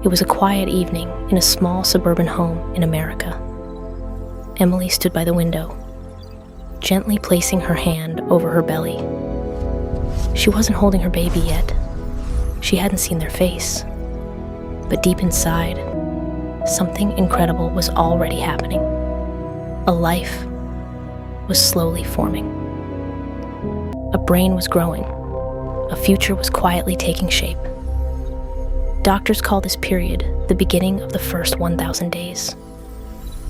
It was a quiet evening in a small suburban home in America. Emily stood by the window, gently placing her hand over her belly. She wasn't holding her baby yet. She hadn't seen their face. But deep inside, something incredible was already happening. A life was slowly forming. A brain was growing. A future was quietly taking shape. Doctors call this period the beginning of the first 1,000 days.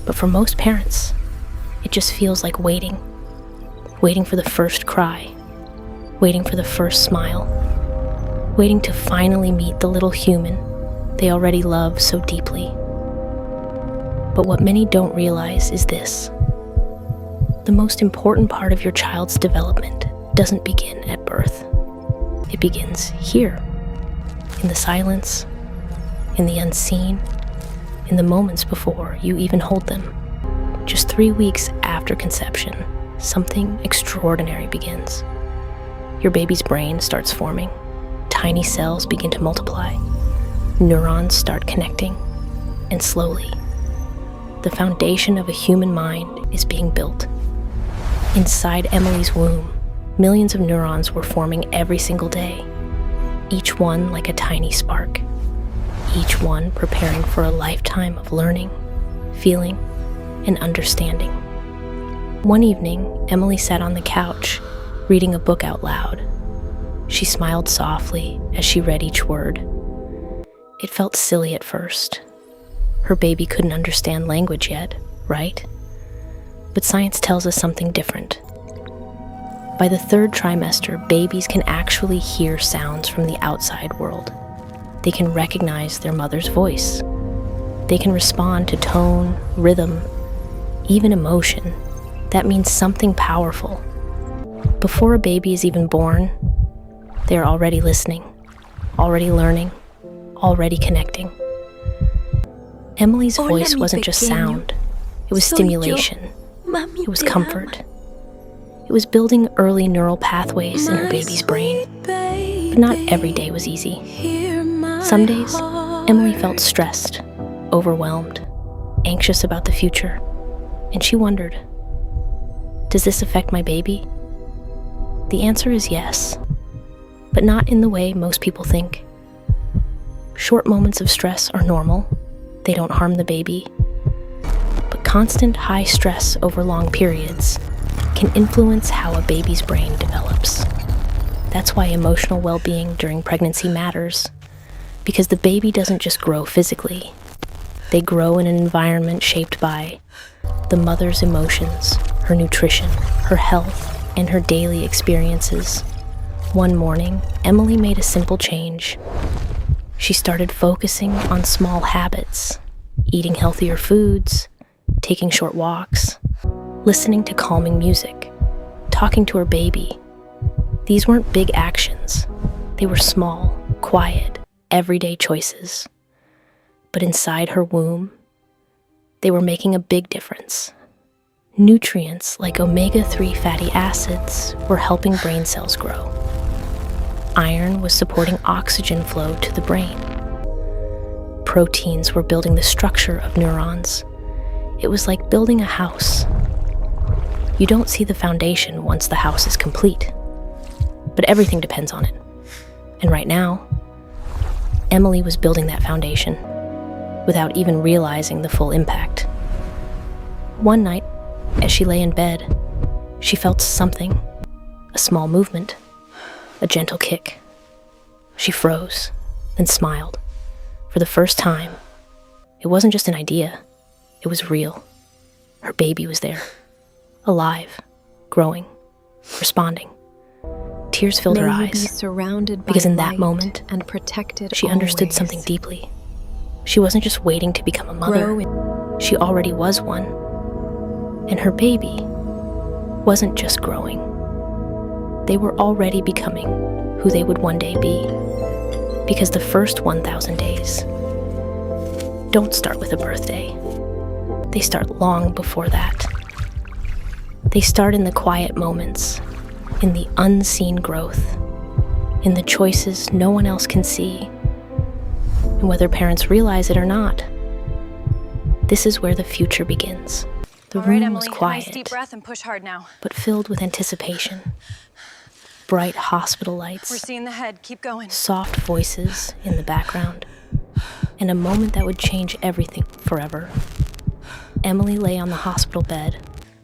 But for most parents, it just feels like waiting for the first cry, waiting for the first smile, waiting to finally meet the little human they already love so deeply. But what many don't realize is this: the most important part of your child's development doesn't begin at birth. It begins here, in the silence, in the unseen, in the moments before you even hold them. Just 3 weeks after conception, something extraordinary begins. Your baby's brain starts forming. Tiny cells begin to multiply. Neurons start connecting. And slowly, the foundation of a human mind is being built. Inside Emily's womb, millions of neurons were forming every single day, each one like a tiny spark, each one preparing for a lifetime of learning, feeling, and understanding. One evening, Emily sat on the couch, reading a book out loud. She smiled softly as she read each word. It felt silly at first. Her baby couldn't understand language yet, right? But science tells us something different. By the 3rd trimester, babies can actually hear sounds from the outside world. They can recognize their mother's voice. They can respond to tone, rhythm, even emotion. That means something powerful. Before a baby is even born, they are already listening, already learning, already connecting. Emily's voice wasn't just sound. It was stimulation. It was comfort. It was building early neural pathways in her baby's brain. But not every day was easy. Some days, Emily felt stressed, overwhelmed, anxious about the future, and she wondered, does this affect my baby? The answer is yes, but not in the way most people think. Short moments of stress are normal. They don't harm the baby. But constant high stress over long periods can influence how a baby's brain develops. That's why emotional well-being during pregnancy matters, because the baby doesn't just grow physically. They grow in an environment shaped by the mother's emotions, her nutrition, her health, and her daily experiences. One morning, Emily made a simple change. She started focusing on small habits, eating healthier foods, taking short walks, listening to calming music, talking to her baby. These weren't big actions. They were small, quiet, everyday choices. But inside her womb, they were making a big difference. Nutrients like omega-3 fatty acids were helping brain cells grow. Iron was supporting oxygen flow to the brain. Proteins were building the structure of neurons. It was like building a house. You don't see the foundation once the house is complete, but everything depends on it. And right now, Emily was building that foundation without even realizing the full impact. One night, as she lay in bed, she felt something, a small movement, a gentle kick. She froze, then smiled. For the first time, it wasn't just an idea, it was real. Her baby was there, alive, growing, responding. Tears filled her eyes, because in that moment, and protected she understood always. something deeply. She wasn't just waiting to become a mother, she already was one. And her baby wasn't just growing. They were already becoming who they would one day be. Because the first 1,000 days don't start with a birthday. They start long before that. They start in the quiet moments, in the unseen growth, in the choices no one else can see. And And whether parents realize it or not, this is where the future begins. The All right, room was Emily, quiet, nice deep breath and push hard now. but filled with anticipation. Bright hospital We're lights, seeing the head. Keep going. soft voices in the background, and a moment that would change everything forever. Emily lay on the hospital bed,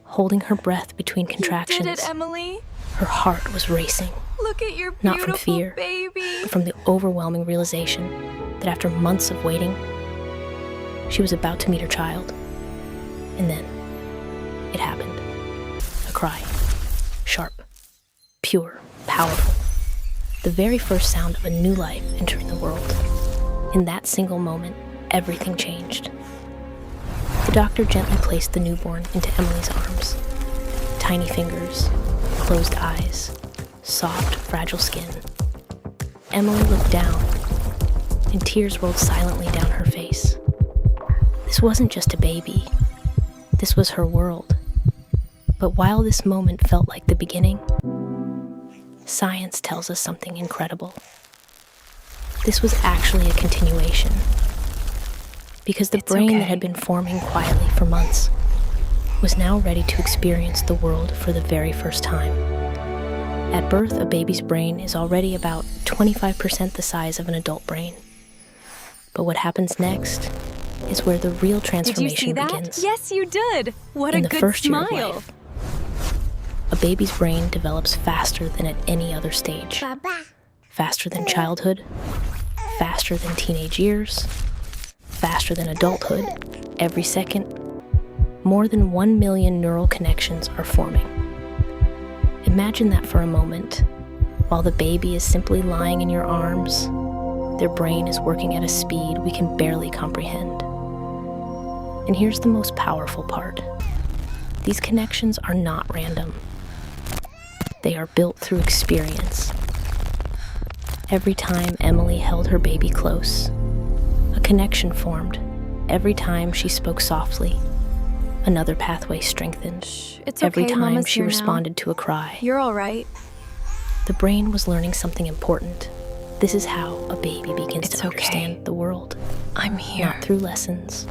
holding her breath between contractions. You did it, Emily. Her heart was racing, Look at your not beautiful from fear, baby. but from the overwhelming realization that after months of waiting, she was about to meet her child. And then, it happened. A cry. Sharp, pure, powerful. The very first sound of a new life entering the world. In that single moment, everything changed. The doctor gently placed the newborn into Emily's arms. Tiny fingers, closed eyes, soft, fragile skin. Emily looked down, and tears rolled silently down her face. This wasn't just a baby. This was her world. But while this moment felt like the beginning, science tells us something incredible. This was actually a continuation. Because the brain that had been forming quietly for months was now ready to experience the world for the very first time. At birth, a baby's brain is already about 25% the size of an adult brain. But what happens next is where the real transformation begins. Yes, you did. What In a the good first year smile. of life, a baby's brain develops faster than at any other stage. Faster than childhood, faster than teenage years, faster than adulthood. Every second, more than 1 million neural connections are forming. Imagine that for a moment. While the baby is simply lying in your arms, their brain is working at a speed we can barely comprehend. And here's the most powerful part. These connections are not random. They are built through experience. Every time Emily held her baby close, a connection formed. Every time she spoke softly, another pathway strengthened. It's Every okay, time Mama's she here responded to a cry, You're all right. the brain was learning something important. This is how a baby begins It's to okay. understand the world. I'm here. Not through lessons,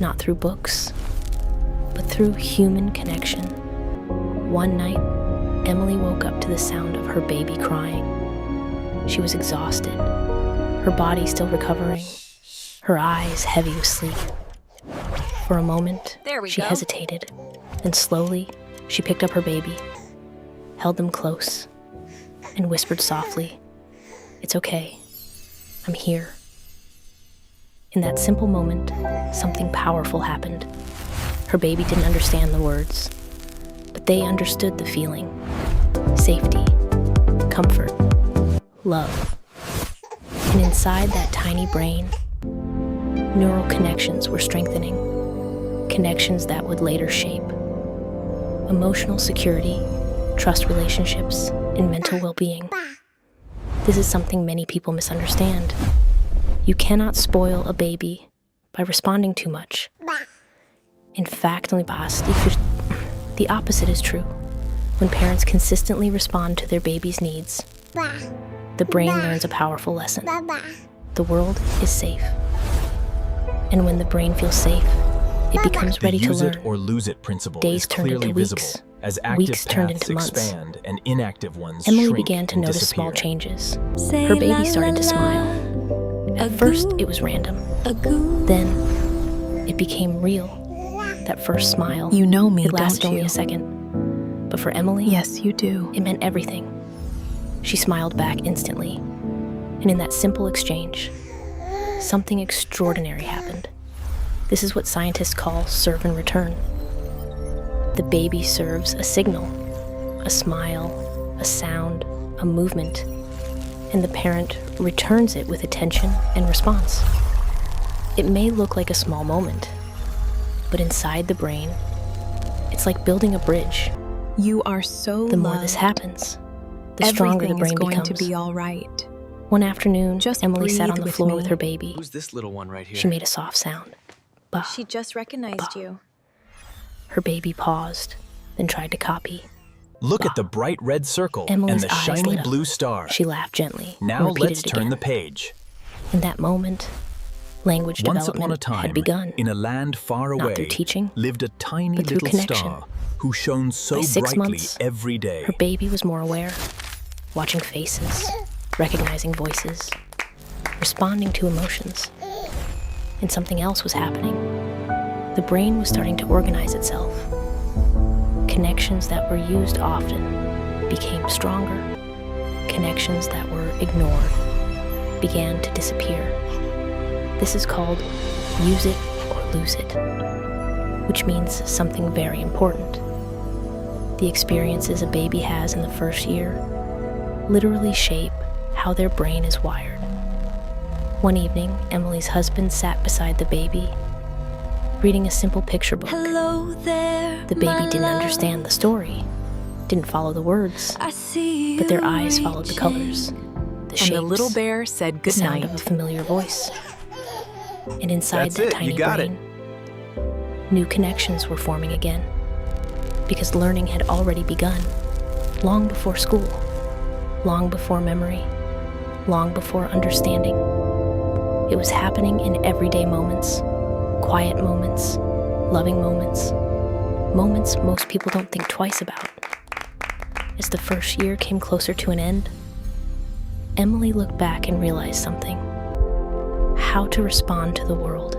not through books, but through human connection. One night, Emily woke up to the sound of her baby crying. She was exhausted, her body still recovering, her eyes heavy with sleep. For a moment, There we she go. hesitated, and slowly, she picked up her baby, held them close, and whispered softly, "It's okay. I'm here." In that simple moment, something powerful happened. Her baby didn't understand the words, but they understood the feeling. Safety, comfort, love. And inside that tiny brain, neural connections were strengthening. Connections that would later shape emotional security, trust relationships, and mental well-being. This is something many people misunderstand. You cannot spoil a baby by responding too much. In fact, the opposite is true. When parents consistently respond to their baby's needs, the brain learns a powerful lesson. The world is safe. And when the brain feels safe, it becomes ready to use learn. it or lose it principle Days is turned clearly into weeks. visible as active Weeks turned paths into months. expand and inactive ones Emily shrink began to and notice disappear. small changes. Say Her la baby la started to la, smile. a At first, goo, it was random. a goo. Then, it became real. That first smile. You know me, It lasted don't only you? a second. But for Emily, Yes, you do. it meant everything. She smiled back instantly. And in that simple exchange, something extraordinary happened. This is what scientists call serve and return. The baby serves a signal, a smile, a sound, a movement, and the parent returns it with attention and response. It may look like a small moment, but inside the brain, it's like building a bridge. You are so The more loved. this happens, the stronger the Everything brain is going becomes. to be all right. One afternoon, Just Emily sat breathe on the with floor me. with her baby. Who's this little one right here? She made a soft sound. Bah. She just recognized you. Her baby paused, then tried to copy. Look at the bright red circle Emily's and the eyes shiny lit up. blue star. She laughed gently. and Now repeated let's it turn again. the page. In that moment, Language Once upon a development time, had begun. in a land far Not away, through teaching, lived a tiny but through little connection. star who shone so By 6 brightly months, every day. Her baby was more aware, watching faces, recognizing voices, responding to emotions. And something else was happening. The brain was starting to organize itself. Connections that were used often became stronger. Connections that were ignored began to disappear. This is called use it or lose it, which means something very important. The experiences a baby has in the first year literally shape how their brain is wired. One evening, Emily's husband sat beside the baby, reading a simple picture book. Hello there, The baby didn't understand the story, didn't follow the words, I see but their you eyes followed the colors, the shapes, And the little bear said the sound goodnight. of a familiar voice. And inside That's that it, tiny you got it. brain, new connections were forming again, because learning had already begun, long before school, long before memory, long before understanding. It was happening in everyday moments, quiet moments, loving moments, moments most people don't think twice about. As the first year came closer to an end, Emily looked back and realized something: how to respond to the world.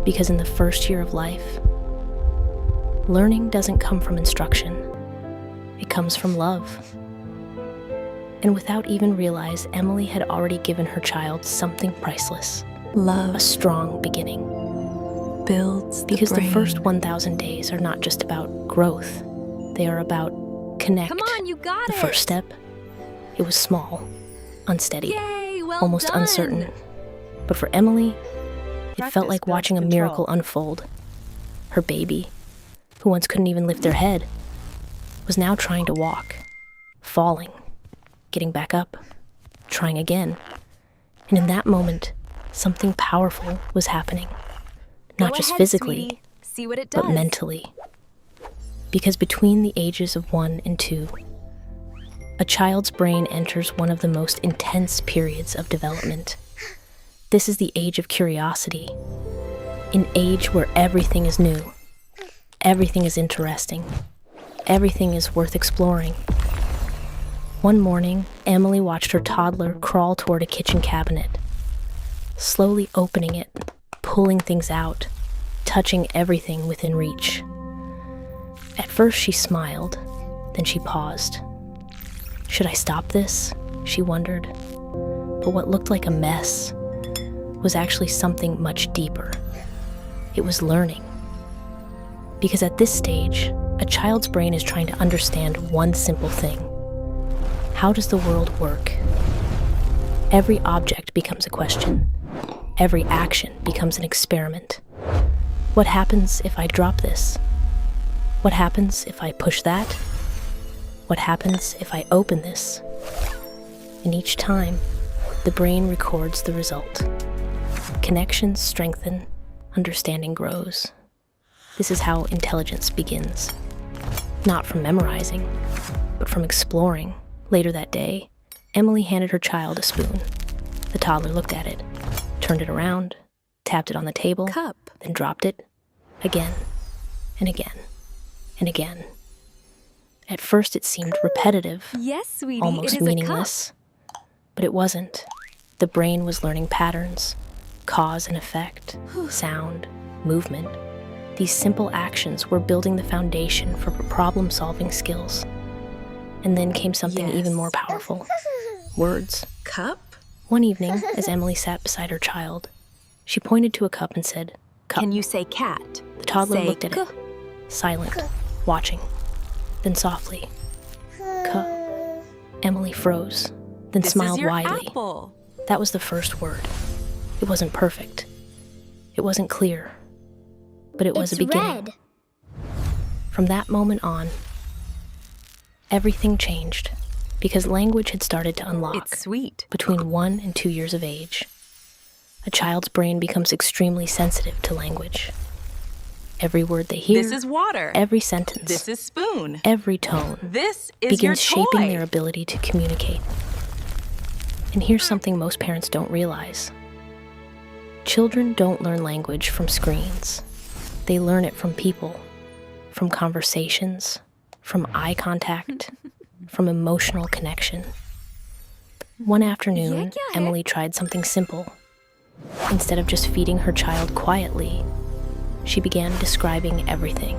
Because in the first year of life, learning doesn't come from instruction, it comes from love. And without even realize, Emily had already given her child something priceless, a Love strong beginning. builds the Because the brain. first 1,000 days are not just about growth, they are about connect. Come on, you got The it. first step, it was small, unsteady, Yay, well almost done. uncertain. But for Emily, it felt Practice like builds watching a control. miracle unfold. Her baby, who once couldn't even lift their head, was now trying to walk, falling, getting back up, trying again. And in that moment, something powerful was happening. Not Go just ahead, physically, sweetie. See what it does. but mentally. Because between the ages of 1 and 2, a child's brain enters one of the most intense periods of development. This is the age of curiosity, an age where everything is new, everything is interesting, everything is worth exploring. One morning, Emily watched her toddler crawl toward a kitchen cabinet, slowly opening it, pulling things out, touching everything within reach. At first she smiled, then she paused. Should I stop this? She wondered. But what looked like a mess was actually something much deeper. It was learning. Because at this stage, a child's brain is trying to understand one simple thing. How does the world work? Every object becomes a question. Every action becomes an experiment. What happens if I drop this? What happens if I push that? What happens if I open this? And each time, the brain records the result. Connections strengthen, understanding grows. This is how intelligence begins. Not from memorizing, but from exploring. Later that day, Emily handed her child a spoon. The toddler looked at it, turned it around, tapped it on the table, Cup. then dropped it again and again and again. At first it seemed repetitive, Yes, sweetie, almost it is meaningless, but it wasn't. The brain was learning patterns, cause and effect, sound, movement. These simple actions were building the foundation for problem-solving skills. And then came something Yes. even more powerful: words. Cup? One evening, as Emily sat beside her child, she pointed to a cup and said, "Cup." Can you say cat? The toddler Say looked at it, silent, watching. Then softly, "Cup." Emily froze, then This smiled is your widely. apple. That was the first word. It wasn't perfect. It wasn't clear. But it was a beginning. From that moment on, everything changed, because language had started to unlock. It's sweet. Between 1 and 2 years of age, a child's brain becomes extremely sensitive to language. Every word they hear, This is water. every sentence, This is spoon. every tone This is your begins toy. shaping their ability to communicate. And here's something most parents don't realize. Children don't learn language from screens. They learn it from people, from conversations, from eye contact, from emotional connection. One afternoon, Emily tried something simple. Instead of just feeding her child quietly, she began describing everything.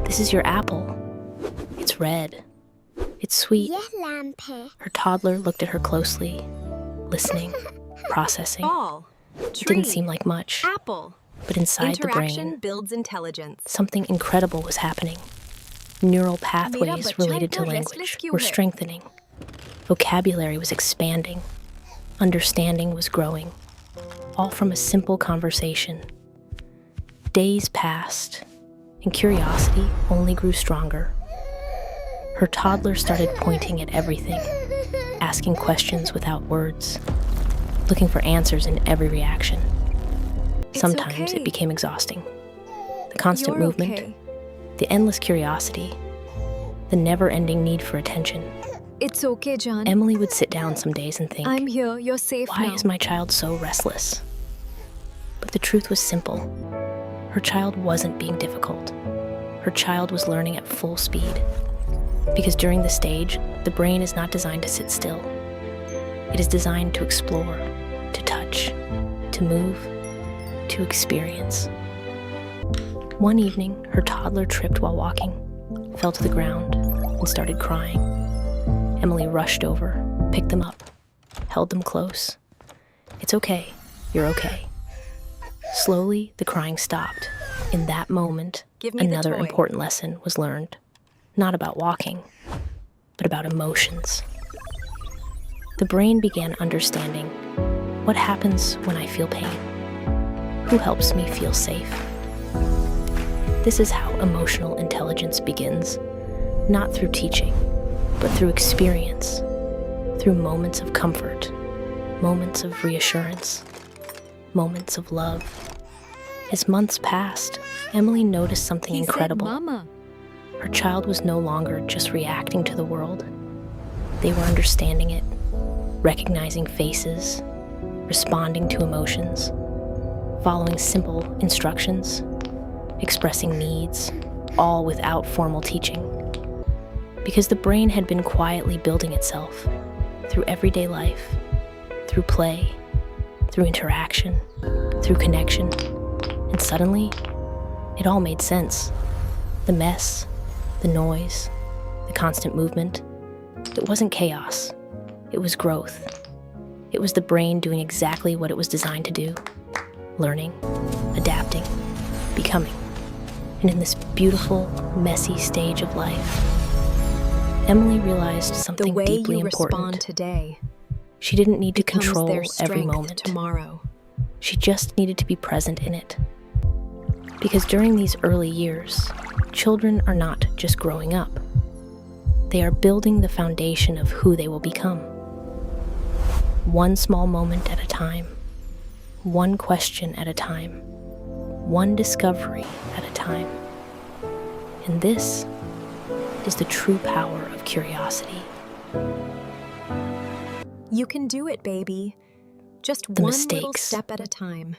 This is your apple. It's red. It's sweet. Her toddler looked at her closely, listening, processing. Ball. It didn't seem like much, Apple. but inside the Interaction brain, builds intelligence. something incredible was happening. Neural pathways related to language were strengthening. Vocabulary was expanding. Understanding was growing. All from a simple conversation. Days passed, and curiosity only grew stronger. Her toddler started pointing at everything, asking questions without words, looking for answers in every reaction. Sometimes okay. it became exhausting. The constant You're movement, okay. the endless curiosity, the never-ending need for attention. It's okay, John. Emily would sit down some days and think, I'm here. You're safe why now. is my child so restless? But the truth was simple. Her child wasn't being difficult. Her child was learning at full speed. Because during this stage, the brain is not designed to sit still. It is designed to explore, to touch, to move, to experience. One evening, her toddler tripped while walking, fell to the ground, and started crying. Emily rushed over, picked them up, held them close. It's okay. You're okay. Slowly, the crying stopped. In that moment, Give me the another toy. important lesson was learned. Not about walking, but about emotions. The brain began understanding what happens when I feel pain. Who helps me feel safe? This is how emotional intelligence begins, not through teaching, but through experience, through moments of comfort, moments of reassurance, moments of love. As months passed, Emily noticed something incredible. Mama. Her child was no longer just reacting to the world. They were understanding it, recognizing faces, responding to emotions, following simple instructions, expressing needs, all without formal teaching. Because the brain had been quietly building itself through everyday life, through play, through interaction, through connection. And suddenly, it all made sense. The mess, the noise, the constant movement. It wasn't chaos. It was growth. It was the brain doing exactly what it was designed to do. Learning, adapting, becoming. And in this beautiful, messy stage of life, Emily realized The something way deeply you respond important. today She didn't need to becomes control their every strength moment. tomorrow. She just needed to be present in it. Because during these early years, children are not just growing up. They are building the foundation of who they will become. One small moment at a time, one question at a time, one discovery at a time. And this is the true power of curiosity. You can do it, baby. Just The one little mistakes. step at a time.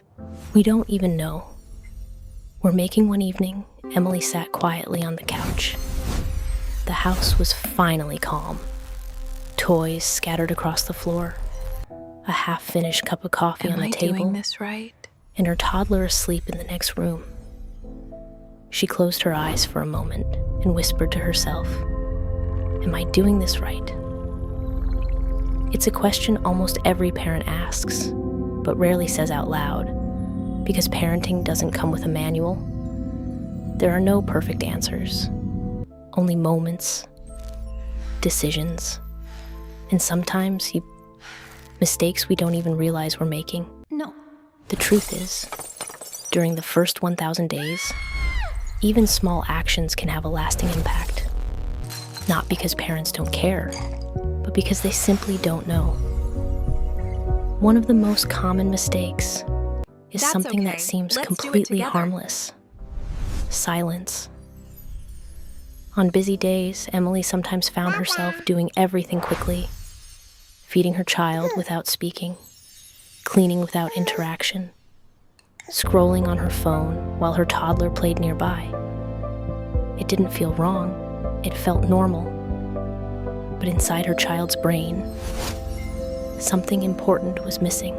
We don't even know. We're making one evening, Emily sat quietly on the couch. The house was finally calm. Toys scattered across the floor, a half-finished cup of coffee on the table, this right? and her toddler asleep in the next room. She closed her eyes for a moment and whispered to herself, "Am I doing this right?" It's a question almost every parent asks, but rarely says out loud, because parenting doesn't come with a manual. There are no perfect answers, only moments, decisions, and sometimes mistakes we don't even realize we're making. No. The truth is, during the first 1,000 days, even small actions can have a lasting impact. Not because parents don't care, but because they simply don't know. One of the most common mistakes is That's something that okay. seems Let's do it completely together. harmless. Silence. On busy days, Emily sometimes found herself doing everything quickly, feeding her child without speaking, cleaning without interaction, scrolling on her phone while her toddler played nearby. It didn't feel wrong, it felt normal. But inside her child's brain, something important was missing.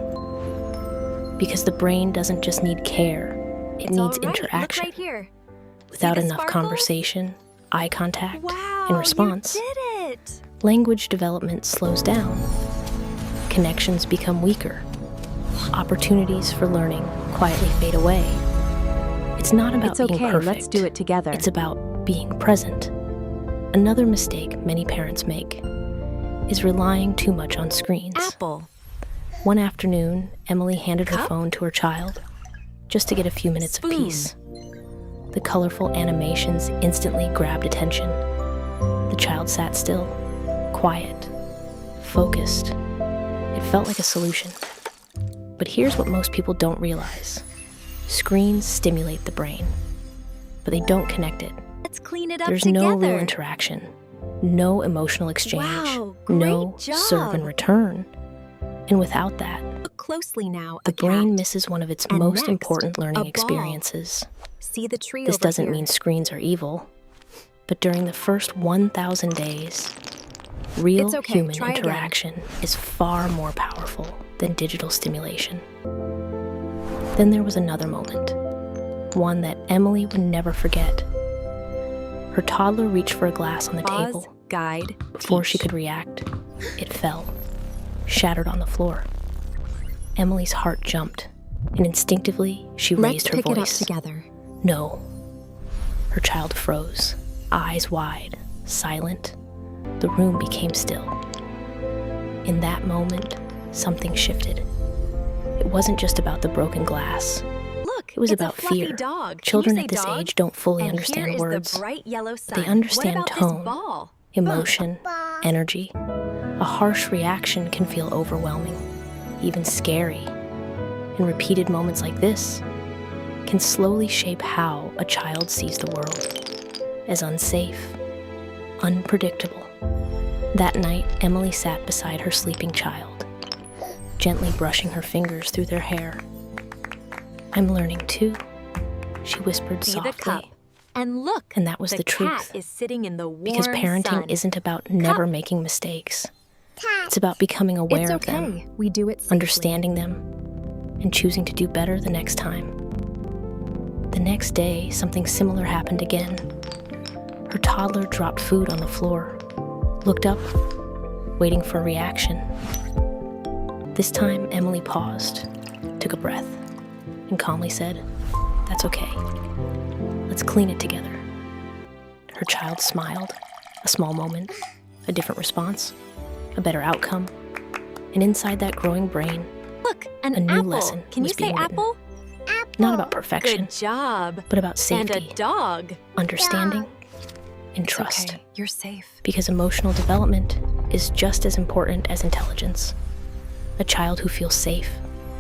Because the brain doesn't just need care, it needs All right, interaction. Look right here. Without See the enough sparkles? conversation, eye contact, Wow, and response, you did it. language development slows down. Connections become weaker. Opportunities for learning quietly fade away. It's not about It's being okay, perfect. let's do it together. It's about being present. Another mistake many parents make is relying too much on screens. Apple. One afternoon, Emily handed her Cup? phone to her child just to get a few minutes Spoon. of peace. The colorful animations instantly grabbed attention. The child sat still, quiet, focused. It felt like a solution. But here's what most people don't realize. Screens stimulate the brain, but they don't connect it. Let's clean it up There's together. no real interaction, no emotional exchange, Wow, no great job. serve and return. And without that, Look closely now. the a brain cat. misses one of its And most next, important a learning ball. experiences. See the tree This over doesn't here. mean screens are evil, but during the first 1,000 days, real It's okay, human try again. interaction is far more powerful than digital stimulation. Then there was another moment, one that Emily would never forget. Her toddler reached for a glass on the Pause, table. guide, Before she teach. could react, it fell, shattered on the floor. Emily's heart jumped, and instinctively she Let's raised her pick it up voice. together. No. Her child froze, eyes wide, silent. The room became still. In that moment, something shifted. It wasn't just about the broken glass. Look, It was it's about a fluffy fear. dog. Can Children you say at this dog? age don't fully And understand here is words. the bright yellow sun. They understand what about tone, This ball? Emotion, energy. A harsh reaction can feel overwhelming, even scary. And repeated moments like this can slowly shape how a child sees the world, as unsafe, unpredictable. That night, Emily sat beside her sleeping child, gently brushing her fingers through their hair. "I'm learning too," she whispered See softly. the cup. And look, And that was the truth. cat is sitting in the warm Because parenting sun. isn't about never making mistakes. It's about becoming aware It's of them, okay. We do it safely. understanding them, and choosing to do better the next time. The next day, something similar happened again. Her toddler dropped food on the floor, looked up, waiting for a reaction. This time, Emily paused, took a breath, and calmly said, "That's okay. Let's clean it together." Her child smiled, a small moment, a different response, a better outcome. And inside that growing brain, Look, an a new apple. lesson Can you was say being written. apple? not about perfection, Good job. but about And safety, a dog. understanding, and It's trust. okay. You're safe. Because emotional development is just as important as intelligence. A child who feels safe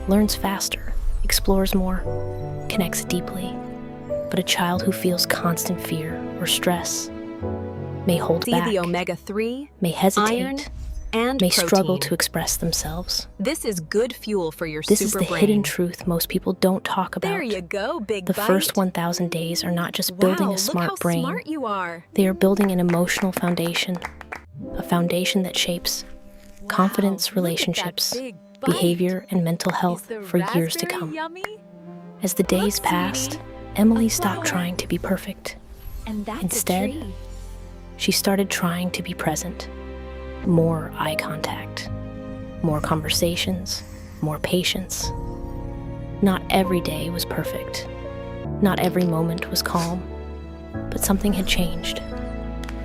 learns faster, explores more, connects deeply. But a child who feels constant fear or stress may hold See back, the omega-3, may hesitate, iron, and may protein. struggle to express themselves. This is good fuel for your This is super the brain. hidden truth most people don't talk about. There you go, big The bite. first 1,000 days are not just building Wow, a smart look how brain. smart you are. They are building an emotional foundation, a foundation that shapes confidence, Wow, look at that relationships, big bite. behavior, and mental Is health the for years to raspberry come. Yummy? As the days Look, passed, sweetie, Emily a stopped flower. trying to be perfect. And that's Instead, a tree. She started trying to be present. More eye contact, more conversations, more patience. Not every day was perfect. Not every moment was calm. But something had changed.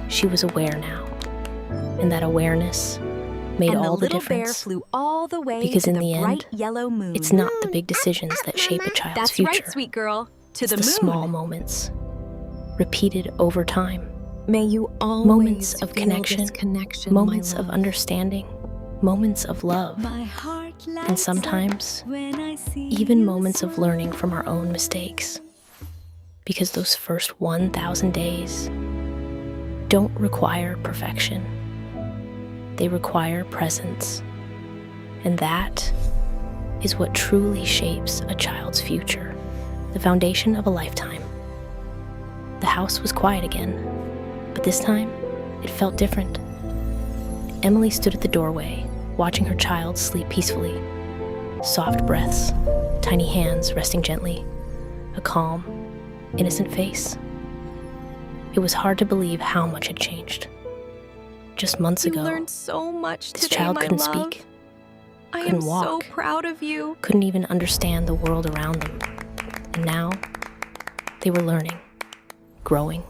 She was aware now. And that awareness made And all the little bear difference. flew all the way Because to in the the bright end, yellow moon. It's not the big decisions that shape a child's That's future. right, sweet girl. To It's the the moon. small moments, repeated over time. May you always Moments of feel connection, this connection, Moments my of love. understanding, moments of love, My heart and lights up sometimes when I see even you moments of smile. learning from our own mistakes. Because those first 1,000 days don't require perfection. They require presence. And that is what truly shapes a child's future, the foundation of a lifetime. The house was quiet again, but this time it felt different. Emily stood at the doorway, watching her child sleep peacefully. Soft breaths, tiny hands resting gently, a calm, innocent face. It was hard to believe how much had changed. Just months You ago, learned so much this today, child my couldn't love. speak, I couldn't am walk. so proud of you. couldn't even understand the world around them. And now, they were learning, growing,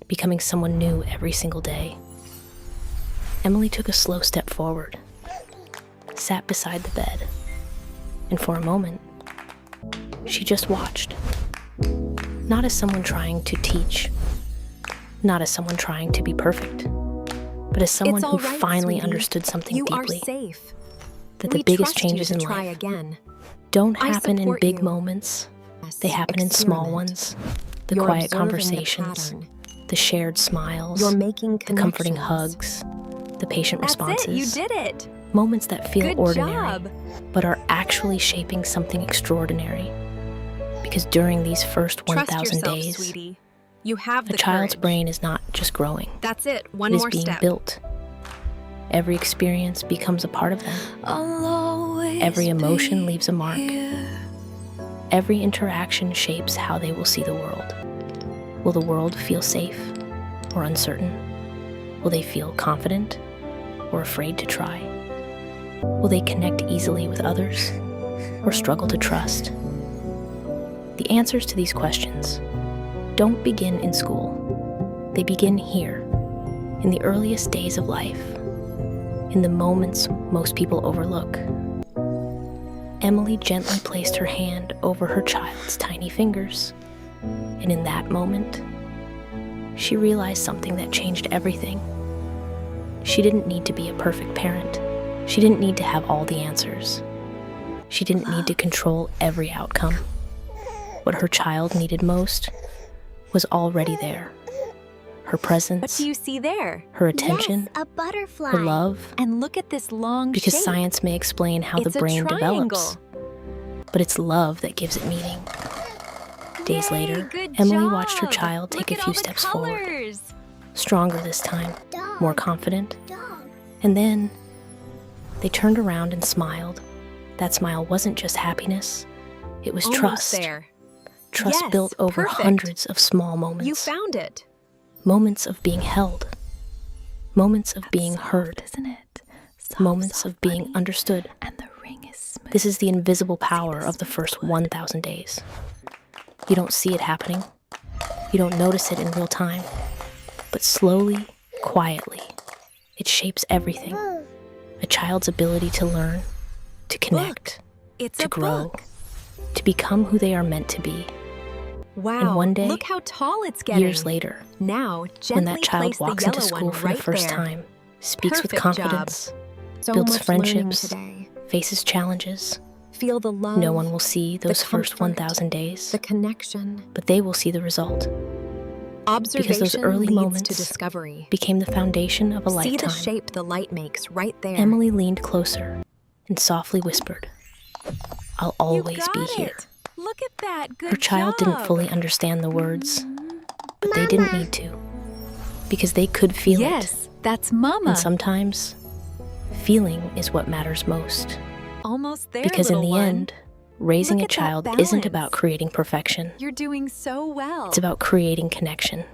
becoming someone new every single day. Emily took a slow step forward, sat beside the bed, and for a moment, she just watched. Not as someone trying to teach, not as someone trying to be perfect, but as someone It's who all right, finally sweetie. understood something You deeply, are safe. that We the biggest trust you changes to in try life again. don't I happen in support big you. moments. Yes, They happen in small experiment. ones. The You're quiet observing conversations, the pattern. the shared smiles, You're making the comforting connections. hugs, the patient That's responses. it. You did it. Moments that feel Good ordinary, job. but are actually shaping something extraordinary. Because during these first Trust 1,000 yourself, days, sweetie. You have a the child's courage. brain is not just growing, That's it. One it is more being step. built. Every experience becomes a part of them. Every emotion leaves a mark. Every interaction shapes how they will see the world. Will the world feel safe or uncertain? Will they feel confident or afraid to try? Will they connect easily with others or struggle to trust? The answers to these questions don't begin in school. They begin here, in the earliest days of life, in the moments most people overlook. Emily gently placed her hand over her child's tiny fingers, and in that moment, she realized something that changed everything. She didn't need to be a perfect parent. She didn't need to have all the answers. She didn't need to control every outcome. What her child needed most was already there. Her What presence, do you see there? her attention, Yes, a butterfly. her love, And look at this long because shape. science may explain how It's the a brain triangle. develops, but it's love that gives it meaning. Days Yay, later, good Emily watched her job. child take Look a at few all the steps forward, colors. stronger this time, more confident. Dog. And then they turned around and smiled. That smile wasn't just happiness, it was Almost trust. there. Trust Yes, built over perfect. hundreds of small moments. You found it. Moments of being held, moments of being Soft, heard, isn't it? Soft, moments soft of being bunny. understood. And the ring is smooth. This is the invisible power of the first 1,000 days. You don't see it happening. You don't notice it in real time. But slowly, quietly, it shapes everything. A child's ability to learn, to connect, It's to a grow, book. to become who they are meant to be. Wow. And one day, look how tall it's getting. Years later, Now, gently when that child place walks the into yellow school one for right the first there. time, speaks with Perfect confidence, So builds much learning friendships, today. faces challenges, Feel the love. no one will see those first comfort, 1,000 days, The connection. but they will see the result. Observation Because those early leads moments to discovery. became the foundation of a See lifetime. the shape the light makes right there. Emily leaned closer and softly whispered, "I'll You always got be here." it. Look at that. Good Her child job. didn't fully understand the words, but they didn't need to, because they could feel it. Yes, that's Mama. And sometimes, feeling is what matters most. Almost there, Because in little the one. end, raising Look a at that child isn't balance. about creating perfection. You're doing so well. It's about creating connection.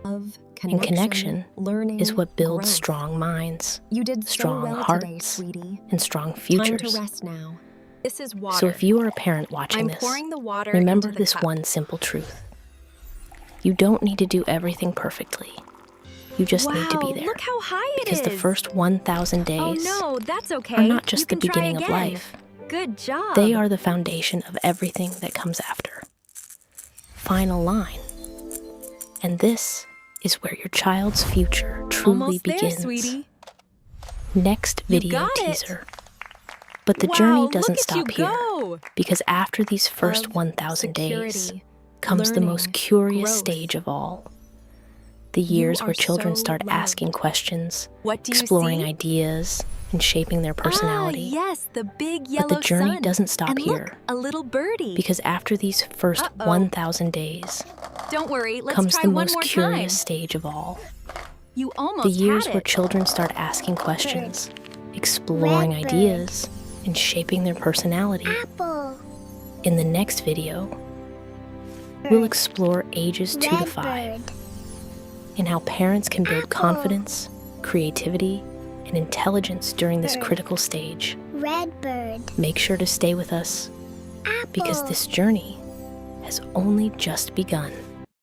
Love, And connection learning, is what builds growth. strong minds You did strong so well today, hearts, sweetie. and strong Time futures. to rest now. This is water. So if you are a parent watching I'm this, pouring the water remember into the this cup. one simple truth. You don't need to do everything perfectly. You just need to be Wow, there. look how high it Because the is. first 1,000 days Oh no, that's okay. are not just You the can try beginning of again. life. Good job. They are the foundation of everything that comes after. Final line. And this is where your child's future truly almost begins. there, sweetie. Next You video got it. teaser. But the Wow, journey doesn't look at stop you here. go. Because after these first Love, 1,000 days security, comes the most learning, curious growth. stage of all. the years You where are children so start loved. asking questions, What do you exploring see? ideas, and shaping their personality. Ah, yes, the big yellow But the journey sun. doesn't stop and here. Look, a little birdie. Because after these first Uh-oh. 1,000 days Don't worry, let's comes try the one most more curious time. stage of all. You almost The years had where it. children start asking questions, exploring Red bird. ideas, and shaping their personality. Apple. In the next video, we'll explore ages 2 to Red 5 bird. and how parents can build Apple. confidence, creativity, and intelligence during this Bird. critical stage. Red bird. Make sure to stay with us Apple. because this journey has only just begun.